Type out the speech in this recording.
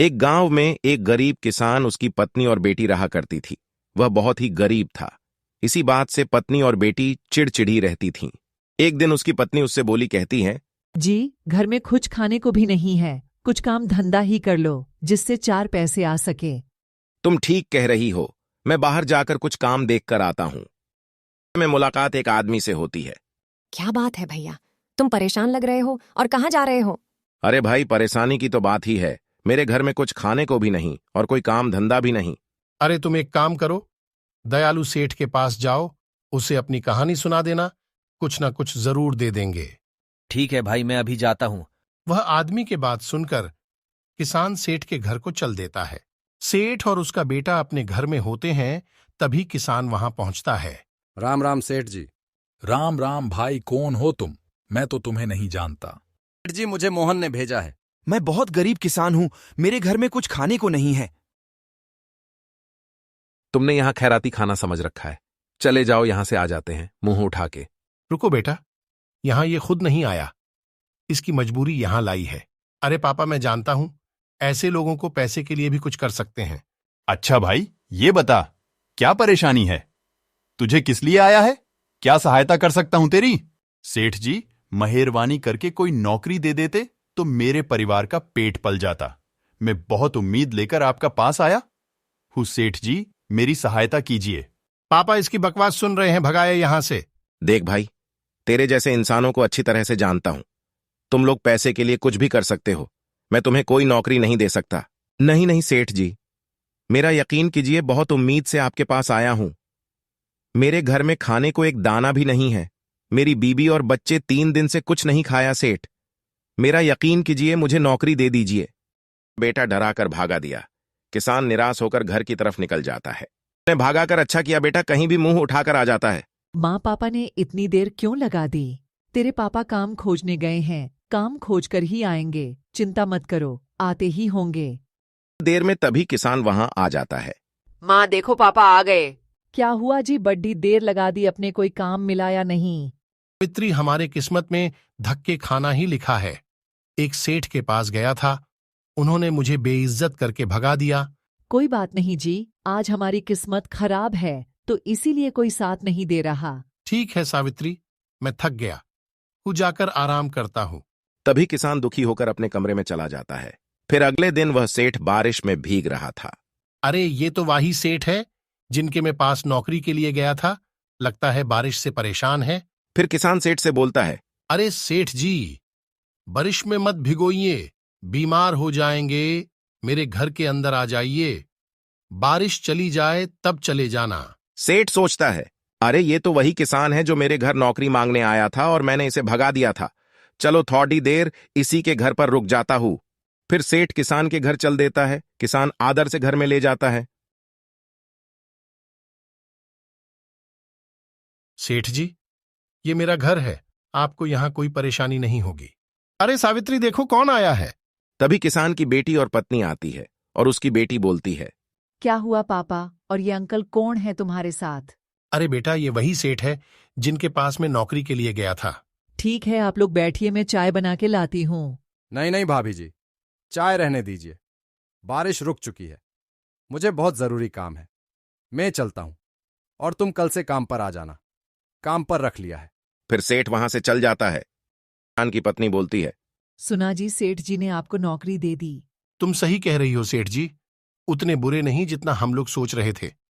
एक गांव में एक गरीब किसान, उसकी पत्नी और बेटी रहा करती थी। वह बहुत ही गरीब था। इसी बात से पत्नी और बेटी चिड़चिड़ी रहती थीं। एक दिन उसकी पत्नी उससे बोली, कहती है, जी, घर में कुछ खाने को भी नहीं है, कुछ काम धंधा ही कर लो जिससे 4 पैसे आ सके। तुम ठीक कह रही हो, मैं बाहर जाकर कुछ काम देख कर आता हूं। में मुलाकात एक आदमी से होती है। क्या बात है भैया, तुम परेशान लग रहे हो और कहाँ जा रहे हो? अरे भाई, परेशानी की तो बात ही है। मेरे घर में कुछ खाने को भी नहीं और कोई काम धंधा भी नहीं। अरे तुम एक काम करो, दयालु सेठ के पास जाओ, उसे अपनी कहानी सुना देना, कुछ ना कुछ जरूर दे देंगे। ठीक है भाई, मैं अभी जाता हूँ। वह आदमी के बात सुनकर किसान सेठ के घर को चल देता है। सेठ और उसका बेटा अपने घर में होते हैं, तभी किसान वहां पहुंचता है। राम राम सेठ जी। राम राम भाई, कौन हो तुम? मैं तो तुम्हें नहीं जानता। सेठ जी, मुझे मोहन ने भेजा है। मैं बहुत गरीब किसान हूं, मेरे घर में कुछ खाने को नहीं है। तुमने यहाँ खैराती खाना समझ रखा है। चले जाओ, यहां से आ जाते हैं मुंह उठा के। रुको बेटा, यहां ये खुद नहीं आया, इसकी मजबूरी यहां लाई है। अरे पापा, मैं जानता हूं, ऐसे लोगों को पैसे के लिए भी कुछ कर सकते हैं। अच्छा भाई, ये बता, क्या परेशानी है? तुझे किस लिए आया है? क्या सहायता कर सकता हूं तेरी? सेठ जी, मेहरबानी करके कोई नौकरी दे देते तो मेरे परिवार का पेट पल जाता। मैं बहुत उम्मीद लेकर आपका पास आया हूं। सेठ जी, मेरी सहायता कीजिए। पापा इसकी बकवास सुन रहे हैं, भगाए यहां से। देख भाई, तेरे जैसे इंसानों को अच्छी तरह से जानता हूं। तुम लोग पैसे के लिए कुछ भी कर सकते हो। मैं तुम्हें कोई नौकरी नहीं दे सकता। नहीं नहीं सेठ जी, मेरा यकीन कीजिए, बहुत उम्मीद से आपके पास आया हूं। मेरे घर में खाने को एक दाना भी नहीं है। मेरी बीबी और बच्चे 3 दिन से कुछ नहीं खाया सेठ। मेरा यकीन कीजिए, मुझे नौकरी दे दीजिए। बेटा डरा कर भागा दिया। किसान निराश होकर घर की तरफ निकल जाता है। उसने भागाकर अच्छा किया बेटा, कहीं भी मुंह उठाकर आ जाता है। माँ पापा ने इतनी देर क्यों लगा दी? तेरे पापा काम खोजने गए हैं, काम खोज कर ही आएंगे, चिंता मत करो, आते ही होंगे। देर में तभी किसान वहां आ जाता है। माँ देखो, पापा आ गए। क्या हुआ जी, बड़ी देर लगा दी, अपने कोई काम मिला या नहीं? पितरी, हमारे किस्मत में धक्के खाना ही लिखा है। एक सेठ के पास गया था, उन्होंने मुझे बेइज्जत करके भगा दिया। कोई बात नहीं जी, आज हमारी किस्मत खराब है तो इसीलिए कोई साथ नहीं दे रहा। ठीक है सावित्री, मैं थक गया हूँ, जाकर आराम करता हूँ। तभी किसान दुखी होकर अपने कमरे में चला जाता है। फिर अगले दिन वह सेठ बारिश में भीग रहा था। अरे ये तो वही सेठ है जिनके मैं पास नौकरी के लिए गया था। लगता है बारिश से परेशान है। फिर किसान सेठ से बोलता है, अरे सेठ जी, बारिश में मत भिगोइए, बीमार हो जाएंगे। मेरे घर के अंदर आ जाइए, बारिश चली जाए तब चले जाना। सेठ सोचता है, अरे ये तो वही किसान है जो मेरे घर नौकरी मांगने आया था और मैंने इसे भगा दिया था। चलो थोड़ी देर इसी के घर पर रुक जाता हूं। फिर सेठ किसान के घर चल देता है। किसान आदर से घर में ले जाता है। सेठ जी, ये मेरा घर है, आपको यहां कोई परेशानी नहीं होगी। अरे सावित्री देखो, कौन आया है। तभी किसान की बेटी और पत्नी आती है और उसकी बेटी बोलती है, क्या हुआ पापा, और ये अंकल कौन है तुम्हारे साथ? अरे बेटा, ये वही सेठ है जिनके पास मैं नौकरी के लिए गया था। ठीक है, आप लोग बैठिए, मैं चाय बना के लाती हूँ। नहीं नहीं भाभी जी, चाय रहने दीजिए, बारिश रुक चुकी है। मुझे बहुत जरूरी काम है, मैं चलता हूं और तुम कल से काम पर आ जाना, काम पर रख लिया है। फिर सेठ वहां से चल जाता है। किसान की पत्नी बोलती है, सुना जी, सेठ जी ने आपको नौकरी दे दी। तुम सही कह रही हो सेठ जी, उतने बुरे नहीं जितना हम लोग सोच रहे थे।